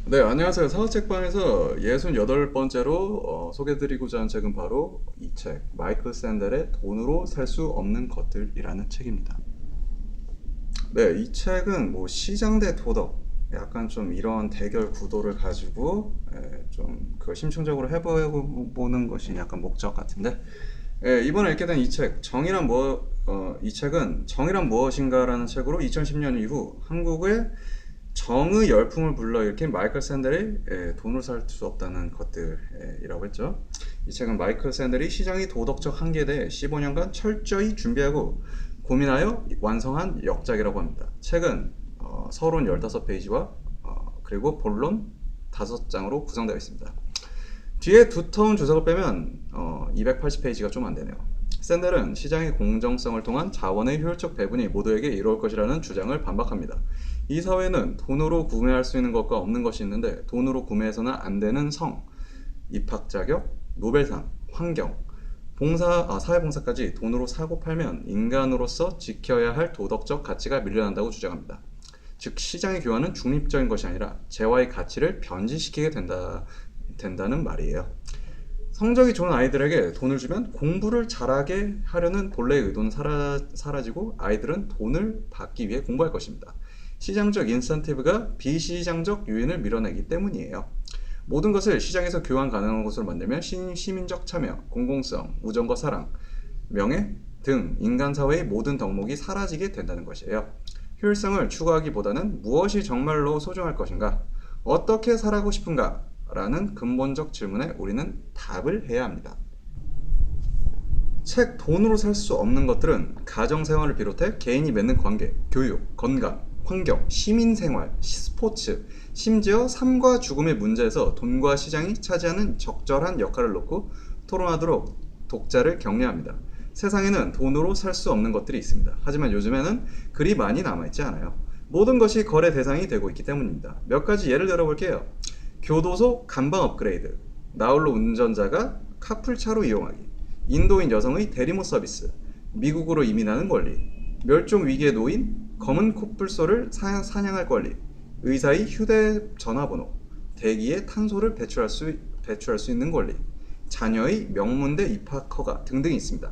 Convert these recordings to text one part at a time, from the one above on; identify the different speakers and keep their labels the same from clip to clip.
Speaker 1: 네, 안녕하세요. 사업책방에서 68번째로 소개드리고자 하는 책은 바로 이 책, 마이클 샌델의 돈으로 살 수 없는 것들이라는 책입니다. 네, 이 책은 뭐 시장 대 도덕, 약간 좀 이런 대결 구도를 가지고 좀 그걸 심층적으로 해보는 것이 약간 목적 같은데, 이번에 읽게 된 이 책, 이 책은 정의란 무엇인가라는 책으로 2010년 이후 한국의 정의 열풍을 불러일으킨 마이클 샌델의 돈을 살 수 없다는 것들이라고 했죠. 이 책은 마이클 샌델이 시장의 도덕적 한계에 대해 15년간 철저히 준비하고 고민하여 완성한 역작이라고 합니다. 책은 서론 15페이지와 그리고 본론 5장으로 구성되어 있습니다. 뒤에 두터운 주석을 빼면 280페이지가 좀 안 되네요. 샌델은 시장의 공정성을 통한 자원의 효율적 배분이 모두에게 이로울 것이라는 주장을 반박합니다. 이 사회는 돈으로 구매할 수 있는 것과 없는 것이 있는데 돈으로 구매해서는 안 되는 성, 입학 자격, 노벨상, 환경, 사회봉사까지 돈으로 사고 팔면 인간으로서 지켜야 할 도덕적 가치가 밀려난다고 주장합니다. 즉 시장의 교환은 중립적인 것이 아니라 재화의 가치를 변질시키게 된다는 말이에요. 성적이 좋은 아이들에게 돈을 주면 공부를 잘하게 하려는 본래의 의도는 사라지고 아이들은 돈을 받기 위해 공부할 것입니다. 시장적 인센티브가 비시장적 유인을 밀어내기 때문이에요. 모든 것을 시장에서 교환 가능한 것으로 만들면 시민적 참여, 공공성, 우정과 사랑, 명예 등 인간사회의 모든 덕목이 사라지게 된다는 것이에요. 효율성을 추구하기보다는 무엇이 정말로 소중할 것인가? 어떻게 살아가고 싶은가? 라는 근본적 질문에 우리는 답을 해야 합니다. 책 돈으로 살 수 없는 것들은 가정생활을 비롯해 개인이 맺는 관계, 교육, 건강, 환경, 시민생활, 스포츠, 심지어 삶과 죽음의 문제에서 돈과 시장이 차지하는 적절한 역할을 놓고 토론하도록 독자를 격려합니다. 세상에는 돈으로 살 수 없는 것들이 있습니다. 하지만 요즘에는 그리 많이 남아있지 않아요. 모든 것이 거래 대상이 되고 있기 때문입니다. 몇 가지 예를 들어볼게요. 교도소 간방 업그레이드, 나홀로 운전자가 카풀차로 이용하기, 인도인 여성의 대리모 서비스, 미국으로 이민하는 권리, 멸종 위기에 놓인 검은 코뿔소를 사냥할 권리, 의사의 휴대전화번호, 대기에 탄소를 배출할 수 있는 권리, 자녀의 명문대 입학 허가 등등이 있습니다.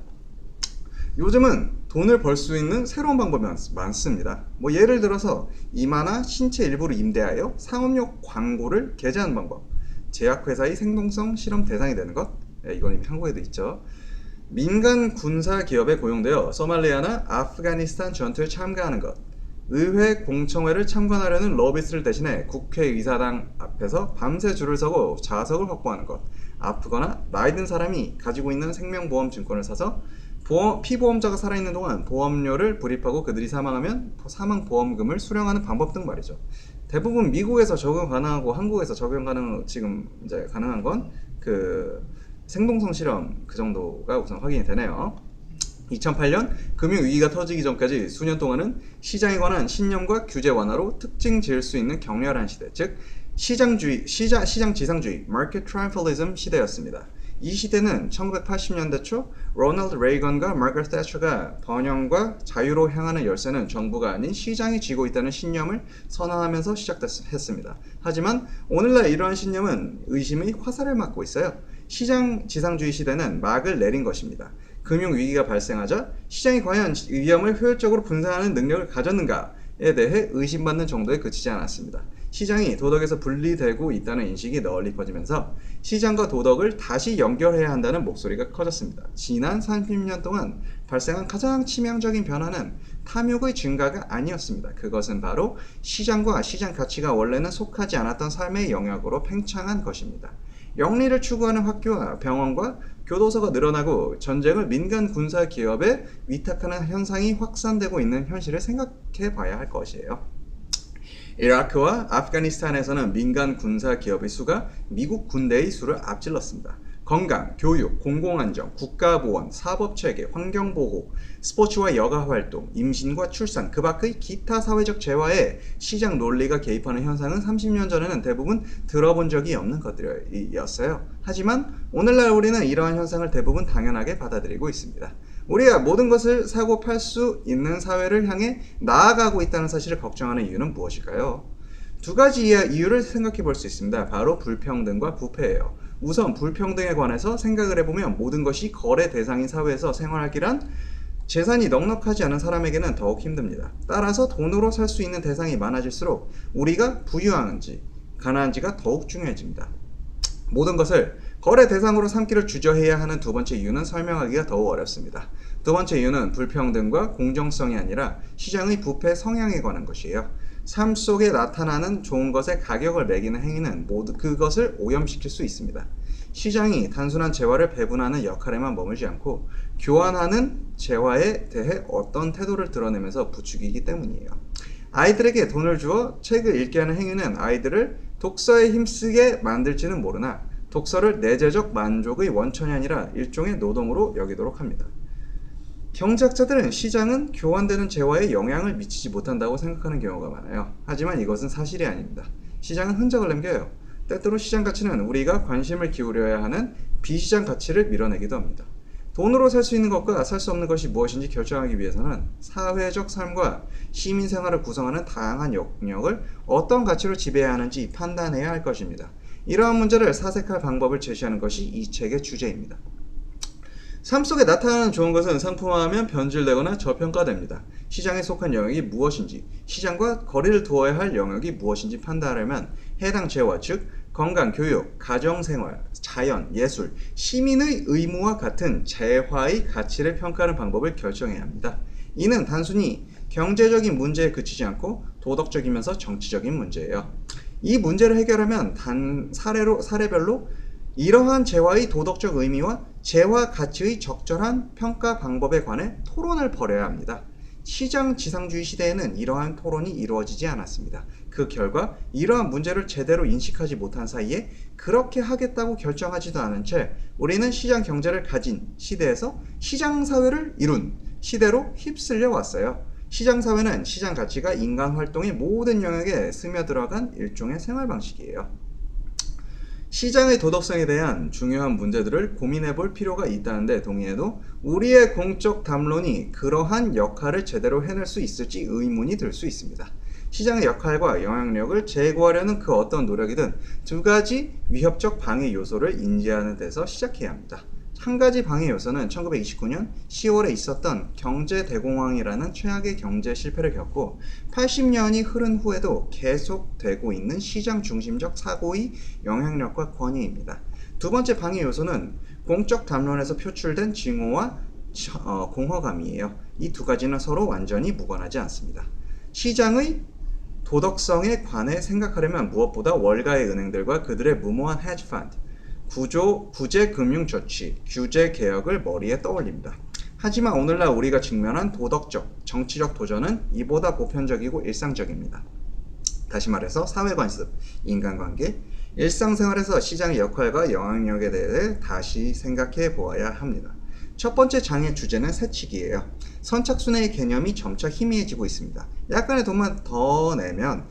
Speaker 1: 요즘은 돈을 벌 수 있는 새로운 방법이 많습니다. 뭐 예를 들어서 이마나 신체 일부를 임대하여 상업용 광고를 게재하는 방법, 제약회사의 생동성 실험 대상이 되는 것, 이건 이미 한국에도 있죠. 민간 군사 기업에 고용되어 소말리아나 아프가니스탄 전투에 참가하는 것, 의회 공청회를 참관하려는 러비스를 대신해 국회의사당 앞에서 밤새 줄을 서고 좌석을 확보하는 것, 아프거나 나이 든 사람이 가지고 있는 생명보험 증권을 사서 피보험자가 살아있는 동안 보험료를 불입하고 그들이 사망하면 사망보험금을 수령하는 방법 등 말이죠. 대부분 미국에서 적용 가능하고 한국에서 지금 이제 가능한 건 생동성 실험 그 정도가 우선 확인이 되네요. 2008년 금융위기가 터지기 전까지 수년 동안은 시장에 관한 신념과 규제 완화로 특징 지을 수 있는 격렬한 시대, 즉 시장 지상주의, Market Triumphalism 시대였습니다. 이 시대는 1980년대 초 로널드 레이건과 마거렛 태처가 번영과 자유로 향하는 열쇠는 정부가 아닌 시장이 쥐고 있다는 신념을 선언하면서 시작했습니다. 하지만 오늘날 이러한 신념은 의심의 화살을 맞고 있어요. 시장 지상주의 시대는 막을 내린 것입니다. 금융위기가 발생하자 시장이 과연 위험을 효율적으로 분산하는 능력을 가졌는가에 대해 의심받는 정도에 그치지 않았습니다. 시장이 도덕에서 분리되고 있다는 인식이 널리 퍼지면서 시장과 도덕을 다시 연결해야 한다는 목소리가 커졌습니다. 지난 30년 동안 발생한 가장 치명적인 변화는 탐욕의 증가가 아니었습니다. 그것은 바로 시장과 시장 가치가 원래는 속하지 않았던 삶의 영역으로 팽창한 것입니다. 영리를 추구하는 학교와 병원과 교도소가 늘어나고 전쟁을 민간 군사 기업에 위탁하는 현상이 확산되고 있는 현실을 생각해 봐야 할 것이에요. 이라크와 아프가니스탄에서는 민간 군사 기업의 수가 미국 군대의 수를 앞질렀습니다. 건강, 교육, 공공안정, 국가보안, 사법체계, 환경보호, 스포츠와 여가활동, 임신과 출산, 그 밖의 기타 사회적 재화에 시장 논리가 개입하는 현상은 30년 전에는 대부분 들어본 적이 없는 것들이었어요. 하지만 오늘날 우리는 이러한 현상을 대부분 당연하게 받아들이고 있습니다. 우리가 모든 것을 사고 팔 수 있는 사회를 향해 나아가고 있다는 사실을 걱정하는 이유는 무엇일까요? 두 가지 이유를 생각해 볼 수 있습니다. 바로 불평등과 부패예요. 우선 불평등에 관해서 생각을 해보면 모든 것이 거래 대상인 사회에서 생활하기란 재산이 넉넉하지 않은 사람에게는 더욱 힘듭니다. 따라서 돈으로 살 수 있는 대상이 많아질수록 우리가 부유한지 가난한지가 더욱 중요해집니다. 모든 것을 거래 대상으로 삼기를 주저해야 하는 두 번째 이유는 설명하기가 더욱 어렵습니다. 두 번째 이유는 불평등과 공정성이 아니라 시장의 부패 성향에 관한 것이에요. 삶 속에 나타나는 좋은 것에 가격을 매기는 행위는 모두 그것을 오염시킬 수 있습니다. 시장이 단순한 재화를 배분하는 역할에만 머물지 않고 교환하는 재화에 대해 어떤 태도를 드러내면서 부추기기 때문이에요. 아이들에게 돈을 주어 책을 읽게 하는 행위는 아이들을 독서에 힘쓰게 만들지는 모르나 독서를 내재적 만족의 원천이 아니라 일종의 노동으로 여기도록 합니다. 경제학자들은 시장은 교환되는 재화에 영향을 미치지 못한다고 생각하는 경우가 많아요. 하지만 이것은 사실이 아닙니다. 시장은 흔적을 남겨요. 때때로 시장 가치는 우리가 관심을 기울여야 하는 비시장 가치를 밀어내기도 합니다. 돈으로 살 수 있는 것과 살 수 없는 것이 무엇인지 결정하기 위해서는 사회적 삶과 시민 생활을 구성하는 다양한 영역을 어떤 가치로 지배해야 하는지 판단해야 할 것입니다. 이러한 문제를 사색할 방법을 제시하는 것이 이 책의 주제입니다. 삶 속에 나타나는 좋은 것은 상품화하면 변질되거나 저평가됩니다. 시장에 속한 영역이 무엇인지, 시장과 거리를 두어야 할 영역이 무엇인지 판단하려면 해당 재화, 즉 건강, 교육, 가정생활, 자연, 예술, 시민의 의무와 같은 재화의 가치를 평가하는 방법을 결정해야 합니다. 이는 단순히 경제적인 문제에 그치지 않고 도덕적이면서 정치적인 문제예요. 이 문제를 해결하면 사례별로 이러한 재화의 도덕적 의미와 재화 가치의 적절한 평가 방법에 관해 토론을 벌여야 합니다. 시장 지상주의 시대에는 이러한 토론이 이루어지지 않았습니다. 그 결과 이러한 문제를 제대로 인식하지 못한 사이에 그렇게 하겠다고 결정하지도 않은 채 우리는 시장 경제를 가진 시대에서 시장 사회를 이룬 시대로 휩쓸려 왔어요. 시장 사회는 시장 가치가 인간 활동의 모든 영역에 스며들어간 일종의 생활 방식이에요. 시장의 도덕성에 대한 중요한 문제들을 고민해 볼 필요가 있다는데 동의해도 우리의 공적 담론이 그러한 역할을 제대로 해낼 수 있을지 의문이 들 수 있습니다. 시장의 역할과 영향력을 제고하려는 그 어떤 노력이든 두 가지 위협적 방해 요소를 인지하는 데서 시작해야 합니다. 한 가지 방해 요소는 1929년 10월에 있었던 경제 대공황이라는 최악의 경제 실패를 겪고 80년이 흐른 후에도 계속되고 있는 시장 중심적 사고의 영향력과 권위입니다. 두 번째 방해 요소는 공적 담론에서 표출된 증오와 공허감이에요. 이 두 가지는 서로 완전히 무관하지 않습니다. 시장의 도덕성에 관해 생각하려면 무엇보다 월가의 은행들과 그들의 무모한 헤지펀드, 구제금융조치, 규제개혁을 머리에 떠올립니다. 하지만 오늘날 우리가 직면한 도덕적, 정치적 도전은 이보다 보편적이고 일상적입니다. 다시 말해서 사회관습, 인간관계, 일상생활에서 시장의 역할과 영향력에 대해 다시 생각해 보아야 합니다. 첫 번째 장의 주제는 세칙이에요. 선착순의 개념이 점차 희미해지고 있습니다. 약간의 돈만 더 내면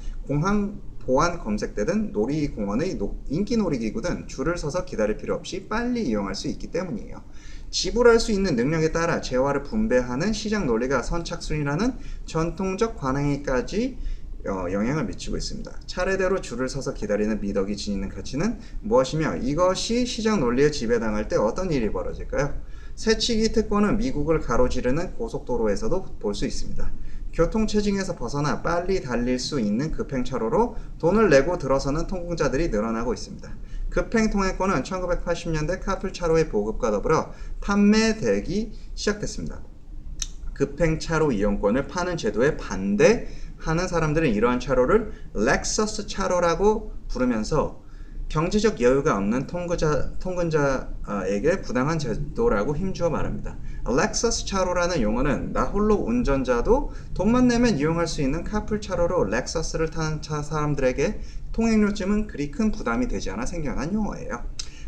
Speaker 1: 보안 검색되든 놀이공원의 인기 놀이기구든 줄을 서서 기다릴 필요 없이 빨리 이용할 수 있기 때문이에요. 지불할 수 있는 능력에 따라 재화를 분배하는 시장 논리가 선착순이라는 전통적 관행에까지 영향을 미치고 있습니다. 차례대로 줄을 서서 기다리는 미덕이 지니는 가치는 무엇이며 이것이 시장 논리에 지배당할 때 어떤 일이 벌어질까요? 세치기 특권은 미국을 가로지르는 고속도로에서도 볼 수 있습니다. 교통체증에서 벗어나 빨리 달릴 수 있는 급행차로로 돈을 내고 들어서는 통공자들이 늘어나고 있습니다. 급행통행권은 1980년대 카풀차로의 보급과 더불어 판매되기 시작됐습니다. 급행차로 이용권을 파는 제도에 반대하는 사람들은 이러한 차로를 렉서스 차로라고 부르면서 경제적 여유가 없는 통근자에게 부당한 제도라고 힘주어 말합니다. 렉서스 차로라는 용어는 나 홀로 운전자도 돈만 내면 이용할 수 있는 카풀 차로로 렉서스를 타는 사람들에게 통행료쯤은 그리 큰 부담이 되지 않아 생겨난 용어예요.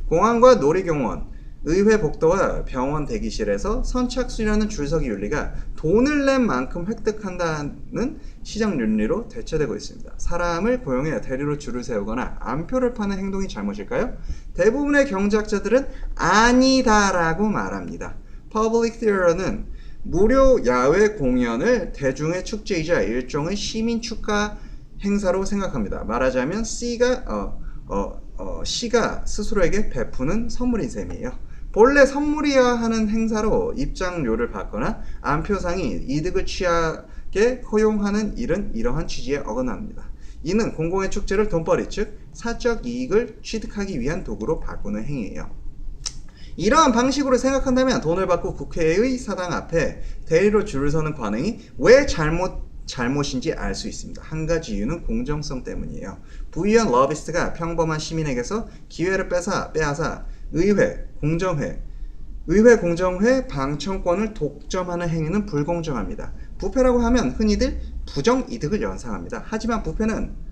Speaker 1: 공항과 놀이공원, 의회 복도와 병원 대기실에서 선착순이라는 줄서기 윤리가 돈을 낸 만큼 획득한다는 시장 윤리로 대체되고 있습니다. 사람을 고용해 대리로 줄을 세우거나 암표를 파는 행동이 잘못일까요? 대부분의 경제학자들은 아니다라고 말합니다. 퍼블릭 티어터는 무료 야외 공연을 대중의 축제이자 일종의 시민 축하 행사로 생각합니다. 말하자면 C가 스스로에게 베푸는 선물인 셈이에요. 본래 선물이어야 하는 행사로 입장료를 받거나 안표상이 이득을 취하게 허용하는 일은 이러한 취지에 어긋납니다. 이는 공공의 축제를 돈벌이 즉 사적 이익을 취득하기 위한 도구로 바꾸는 행위예요. 이러한 방식으로 생각한다면 돈을 받고 국회의 사당 앞에 대리로 줄을 서는 관행이 왜 잘못인지 알 수 있습니다. 한 가지 이유는 공정성 때문이에요. 부유한 러비스트가 평범한 시민에게서 기회를 빼앗아 의회 공정회 방청권을 독점하는 행위는 불공정합니다. 부패라고 하면 흔히들 부정이득을 연상합니다. 하지만 부패는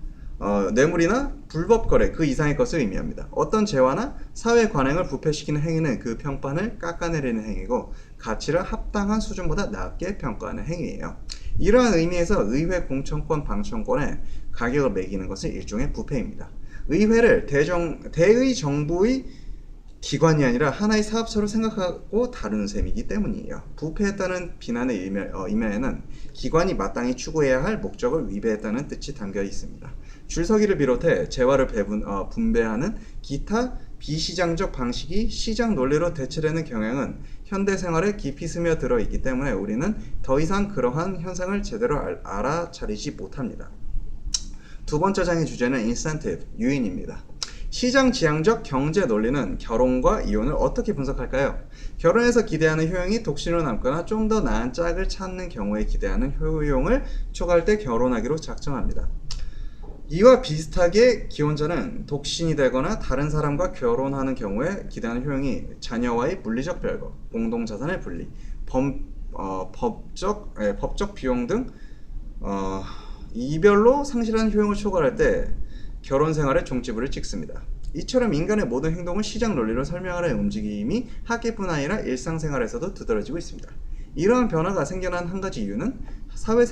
Speaker 1: 뇌물이나 불법 거래 그 이상의 것을 의미합니다. 어떤 재화나 사회 관행을 부패시키는 행위는 그 평판을 깎아내리는 행위고 가치를 합당한 수준보다 낮게 평가하는 행위예요. 이러한 의미에서 의회 공천권 방청권에 가격을 매기는 것은 일종의 부패입니다. 의회를 대의 정부의 기관이 아니라 하나의 사업처로 생각하고 다루는 셈이기 때문이에요. 부패했다는 비난의 이면에는 기관이 마땅히 추구해야 할 목적을 위배했다는 뜻이 담겨 있습니다. 줄서기를 비롯해 재화를 분배하는 기타 비시장적 방식이 시장 논리로 대체되는 경향은 현대 생활에 깊이 스며들어 있기 때문에 우리는 더 이상 그러한 현상을 제대로 알아차리지 못합니다. 두 번째 장의 주제는 incentive, 유인입니다. 시장지향적 경제 논리는 결혼과 이혼을 어떻게 분석할까요? 결혼해서 기대하는 효용이 독신으로 남거나 좀 더 나은 짝을 찾는 경우에 기대하는 효용을 초과할 때 결혼하기로 작정합니다. 이와 비슷하게 기혼자는 독신이 되거나 다른 사람과 결혼하는 경우에 기대하는 효용이 자녀와의 물리적 별거, 공동자산의 분리, 법적 비용 등 이별로 상실하는 효용을 초과할 때 결혼 생활에 종지부를 찍습니다. 이처럼 인간의 모든 행동을 시장 논리로 설명하려는 움직임이 학계뿐 아니라 일상생활에서도 두드러지고 있습니다. 이러한 변화가 생겨난 한 가지 이유는 사회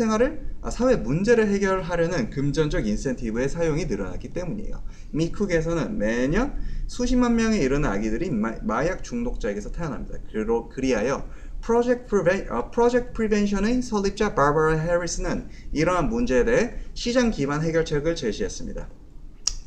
Speaker 1: 문제를 해결하려는 금전적 인센티브의 사용이 늘어났기 때문이에요. 미국에서는 매년 수십만 명에 이르는 아기들이 마약 중독자에게서 태어납니다. 그리하여 Project Prevention의 설립자 바버라 해리스는 이러한 문제에 대해 시장 기반 해결책을 제시했습니다.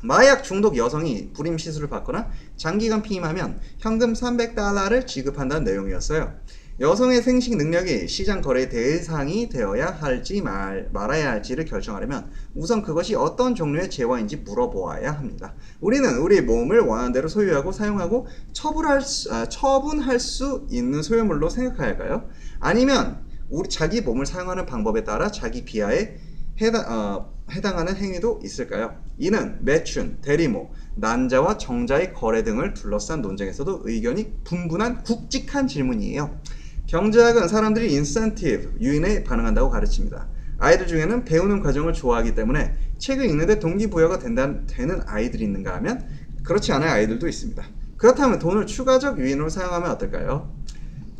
Speaker 1: 마약 중독 여성이 불임 시술을 받거나 장기간 피임하면 현금 $300를 지급한다는 내용이었어요. 여성의 생식 능력이 시장 거래의 대상이 되어야 할지 말아야 할지를 결정하려면 우선 그것이 어떤 종류의 재화인지 물어보아야 합니다. 우리는 우리 몸을 원하는 대로 소유하고 사용하고 처분할 수 있는 소유물로 생각해야 할까요? 아니면 자기 몸을 사용하는 방법에 따라 자기 비하에 해당하는 행위도 있을까요? 이는 매춘, 대리모, 난자와 정자의 거래 등을 둘러싼 논쟁에서도 의견이 분분한 굵직한 질문이에요. 경제학은 사람들이 인센티브, 유인에 반응한다고 가르칩니다. 아이들 중에는 배우는 과정을 좋아하기 때문에 책을 읽는데 동기부여가 되는 아이들이 있는가 하면 그렇지 않은 아이들도 있습니다. 그렇다면 돈을 추가적 유인으로 사용하면 어떨까요?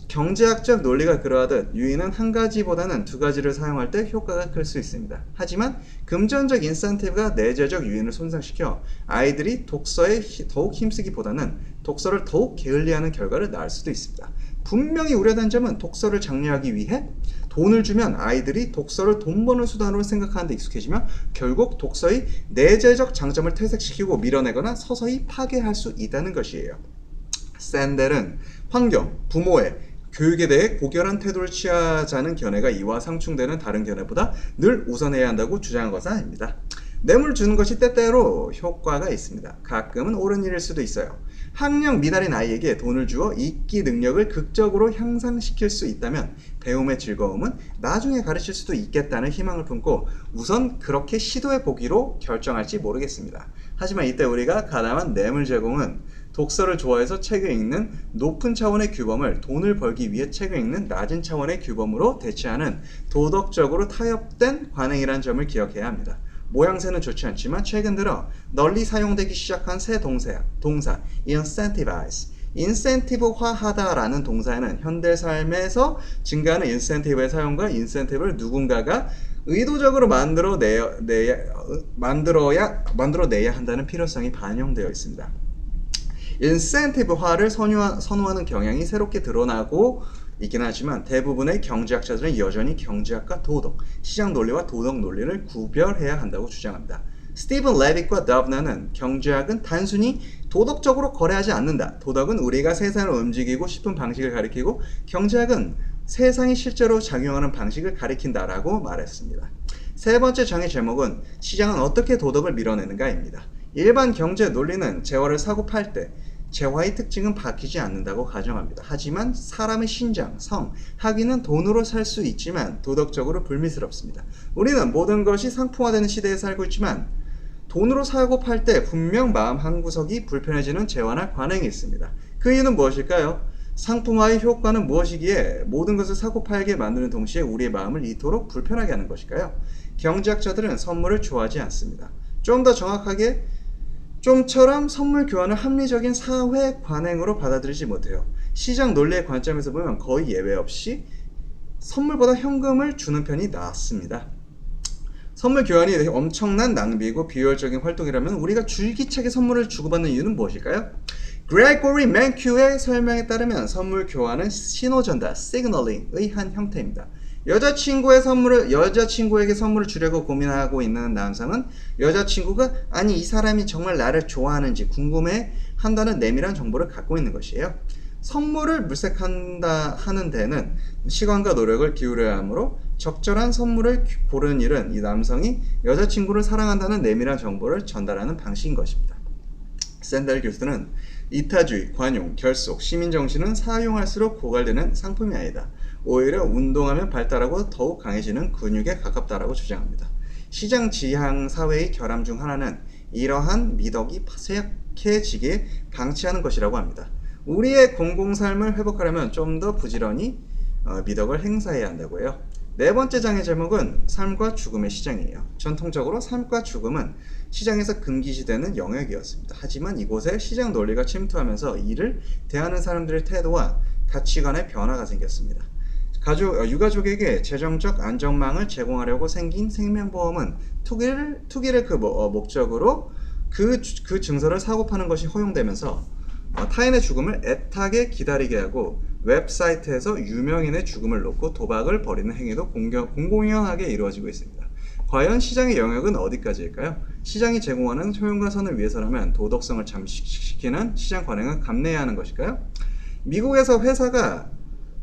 Speaker 1: 경제학적 논리가 그러하듯 유인은 한 가지보다는 두 가지를 사용할 때 효과가 클 수 있습니다. 하지만 금전적 인센티브가 내재적 유인을 손상시켜 아이들이 독서에 더욱 힘쓰기보다는 독서를 더욱 게을리하는 결과를 낳을 수도 있습니다. 분명히 우려된 점은 독서를 장려하기 위해 돈을 주면 아이들이 독서를 돈 버는 수단으로 생각하는 데 익숙해지며 결국 독서의 내재적 장점을 퇴색시키고 밀어내거나 서서히 파괴할 수 있다는 것이에요. 샌델은 환경, 부모의 교육에 대해 고결한 태도를 취하자는 견해가 이와 상충되는 다른 견해보다 늘 우선해야 한다고 주장한 것은 아닙니다. 뇌물 주는 것이 때때로 효과가 있습니다. 가끔은 옳은 일일 수도 있어요. 학력 미달인 아이에게 돈을 주어 읽기 능력을 극적으로 향상시킬 수 있다면 배움의 즐거움은 나중에 가르칠 수도 있겠다는 희망을 품고 우선 그렇게 시도해 보기로 결정할지 모르겠습니다. 하지만 이때 우리가 가담한 뇌물 제공은 독서를 좋아해서 책을 읽는 높은 차원의 규범을 돈을 벌기 위해 책을 읽는 낮은 차원의 규범으로 대체하는 도덕적으로 타협된 관행이라는 점을 기억해야 합니다. 모양새는 좋지 않지만 최근 들어 널리 사용되기 시작한 새 동사 incentivize, 인센티브화하다라는 동사에는 현대 삶에서 증가하는 인센티브의 사용과 인센티브를 누군가가 의도적으로 만들어내야 한다는 필요성이 반영되어 있습니다. 인센티브화를 선호하는 경향이 새롭게 드러나고 있긴 하지만 대부분의 경제학자들은 여전히 경제학과 도덕, 시장 논리와 도덕 논리를 구별해야 한다고 주장합니다. 스티븐 레빗과 더브너는 경제학은 단순히 도덕적으로 거래하지 않는다. 도덕은 우리가 세상을 움직이고 싶은 방식을 가리키고 경제학은 세상이 실제로 작용하는 방식을 가리킨다라고 말했습니다. 세 번째 장의 제목은 시장은 어떻게 도덕을 밀어내는가입니다. 일반 경제 논리는 재화를 사고 팔 때 재화의 특징은 바뀌지 않는다고 가정합니다. 하지만 사람의 신장, 성, 학위는 돈으로 살 수 있지만 도덕적으로 불미스럽습니다. 우리는 모든 것이 상품화되는 시대에 살고 있지만 돈으로 사고 팔 때 분명 마음 한구석이 불편해지는 재화나 관행이 있습니다. 그 이유는 무엇일까요? 상품화의 효과는 무엇이기에 모든 것을 사고 팔게 만드는 동시에 우리의 마음을 이토록 불편하게 하는 것일까요? 경제학자들은 선물을 좋아하지 않습니다. 좀 더 정확하게 좀처럼 선물 교환을 합리적인 사회 관행으로 받아들이지 못해요. 시장 논리의 관점에서 보면 거의 예외 없이 선물보다 현금을 주는 편이 낫습니다. 선물 교환이 엄청난 낭비이고 비효율적인 활동이라면 우리가 줄기차게 선물을 주고받는 이유는 무엇일까요? 그레고리 맨큐의 설명에 따르면 선물 교환은 신호 전달, 시그널링의 한 형태입니다. 여자친구에게 선물을 주려고 고민하고 있는 남성은 여자친구가 아니 이 사람이 정말 나를 좋아하는지 궁금해 한다는 내밀한 정보를 갖고 있는 것이에요. 선물을 물색한다 하는 데는 시간과 노력을 기울여야 하므로 적절한 선물을 고르는 일은 이 남성이 여자친구를 사랑한다는 내밀한 정보를 전달하는 방식인 것입니다. 샌델 교수는 이타주의, 관용, 결속, 시민정신은 사용할수록 고갈되는 상품이 아니다. 오히려 운동하면 발달하고 더욱 강해지는 근육에 가깝다라고 주장합니다. 시장 지향 사회의 결함 중 하나는 이러한 미덕이 쇠약해지게 방치하는 것이라고 합니다. 우리의 공공삶을 회복하려면 좀 더 부지런히 미덕을 행사해야 한다고 해요. 네 번째 장의 제목은 삶과 죽음의 시장이에요. 전통적으로 삶과 죽음은 시장에서 금기시되는 영역이었습니다. 하지만 이곳에 시장 논리가 침투하면서 이를 대하는 사람들의 태도와 가치관의 변화가 생겼습니다. 유가족에게 재정적 안전망을 제공하려고 생긴 생명보험은 투기를 목적으로 그 증서를 사고 파는 것이 허용되면서 타인의 죽음을 애타게 기다리게 하고 웹사이트에서 유명인의 죽음을 놓고 도박을 벌이는 행위도 공공연하게 이루어지고 있습니다. 과연 시장의 영역은 어디까지일까요? 시장이 제공하는 효용과 선을 위해서라면 도덕성을 잠식시키는 시장 관행은 감내해야 하는 것일까요? 미국에서 회사가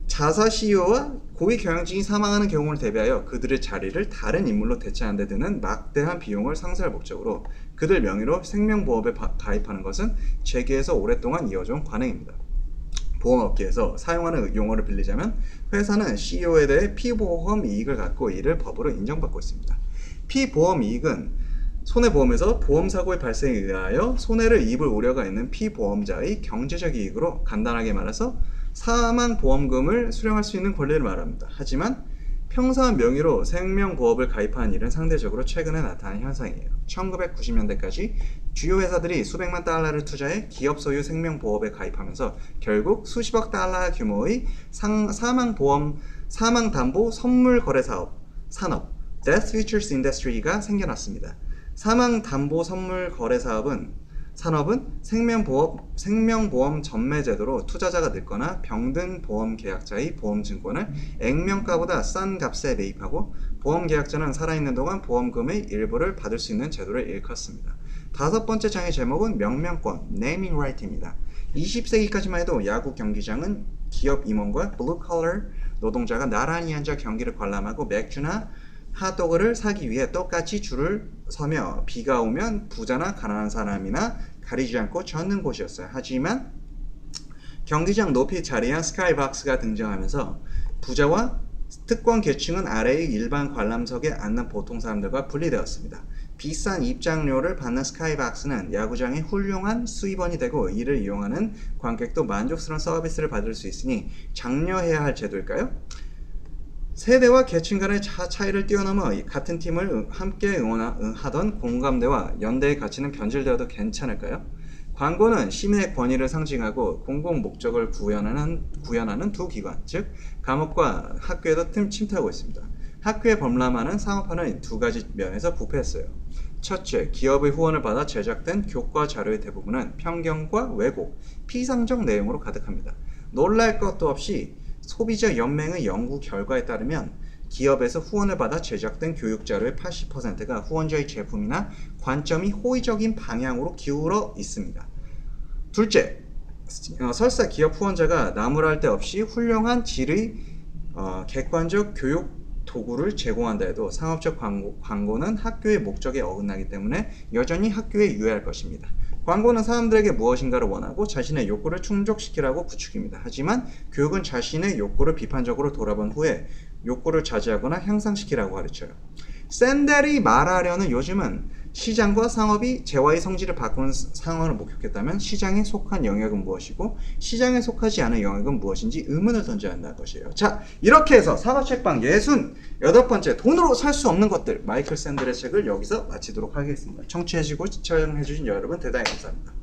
Speaker 1: 자사 CEO와 고위 경영진이 사망하는 경우를 대비하여 그들의 자리를 다른 인물로 대체하는 데 드는 막대한 비용을 상쇄할 목적으로 그들 명의로 생명보험에 가입하는 것은 재계에서 오랫동안 이어져온 관행입니다. 보험업계에서 사용하는 용어를 빌리자면 회사는 CEO에 대해 피보험 이익을 갖고 이를 법으로 인정받고 있습니다. 피보험 이익은 손해보험에서 보험사고의 발생에 의하여 손해를 입을 우려가 있는 피보험자의 경제적 이익으로 간단하게 말해서 사망보험금을 수령할 수 있는 권리를 말합니다. 하지만 평범한 명의로 생명보험을 가입하는 일은 상대적으로 최근에 나타난 현상이에요. 1990년대까지 주요 회사들이 수백만 달러를 투자해 기업 소유 생명보험에 가입하면서 결국 수십억 달러 규모의 사망담보 선물 거래 산업, Death Futures Industry가 생겨났습니다. 사망담보 선물 거래 산업은 생명보험 전매 제도로 투자자가 늙거나 병든 보험 계약자의 보험증권을 액면가보다 싼 값에 매입하고 보험 계약자는 살아있는 동안 보험금의 일부를 받을 수 있는 제도를 일컫습니다. 다섯 번째 장의 제목은 명명권, Naming Right입니다. 20세기까지만 해도 야구 경기장은 기업 임원과 블루 컬러 노동자가 나란히 앉아 경기를 관람하고 맥주나 핫도그를 사기 위해 똑같이 줄을 서며 비가 오면 부자나 가난한 사람이나 가리지 않고 젖는 곳이었어요. 하지만 경기장 높이 자리한 스카이박스가 등장하면서 부자와 특권 계층은 아래의 일반 관람석에 앉는 보통 사람들과 분리되었습니다. 비싼 입장료를 받는 스카이박스는 야구장의 훌륭한 수입원이 되고 이를 이용하는 관객도 만족스러운 서비스를 받을 수 있으니 장려해야 할 제도일까요? 세대와 계층 간의 차이를 뛰어넘어 같은 팀을 함께 응원하던 공감대와 연대의 가치는 변질되어도 괜찮을까요? 광고는 시민의 권위를 상징하고 공공 목적을 구현하는 두 기관, 즉 감옥과 학교에도 침투하고 있습니다. 학교에 범람하는 상업화는 두 가지 면에서 부패했어요. 첫째, 기업의 후원을 받아 제작된 교과 자료의 대부분은 편견과 왜곡, 피상적 내용으로 가득합니다. 놀랄 것도 없이 소비자 연맹의 연구 결과에 따르면 기업에서 후원을 받아 제작된 교육 자료의 80%가 후원자의 제품이나 관점이 호의적인 방향으로 기울어 있습니다. 둘째, 설사 기업 후원자가 나무랄 데 없이 훌륭한 질의 객관적 교육 도구를 제공한다 해도 상업적 광고는 학교의 목적에 어긋나기 때문에 여전히 학교에 유의할 것입니다. 광고는 사람들에게 무엇인가를 원하고 자신의 욕구를 충족시키라고 부추깁니다. 하지만 교육은 자신의 욕구를 비판적으로 돌아본 후에 욕구를 자제하거나 향상시키라고 가르쳐요. 샌델이 말하려는 요즘은 시장과 상업이 재화의 성질을 바꾸는 상황을 목격했다면 시장에 속한 영역은 무엇이고 시장에 속하지 않은 영역은 무엇인지 의문을 던져야 한다는 것이에요. 자, 이렇게 해서 산업책방 68번째 돈으로 살 수 없는 것들 마이클 샌델의 책을 여기서 마치도록 하겠습니다. 청취해주시고 시청해주신 여러분 대단히 감사합니다.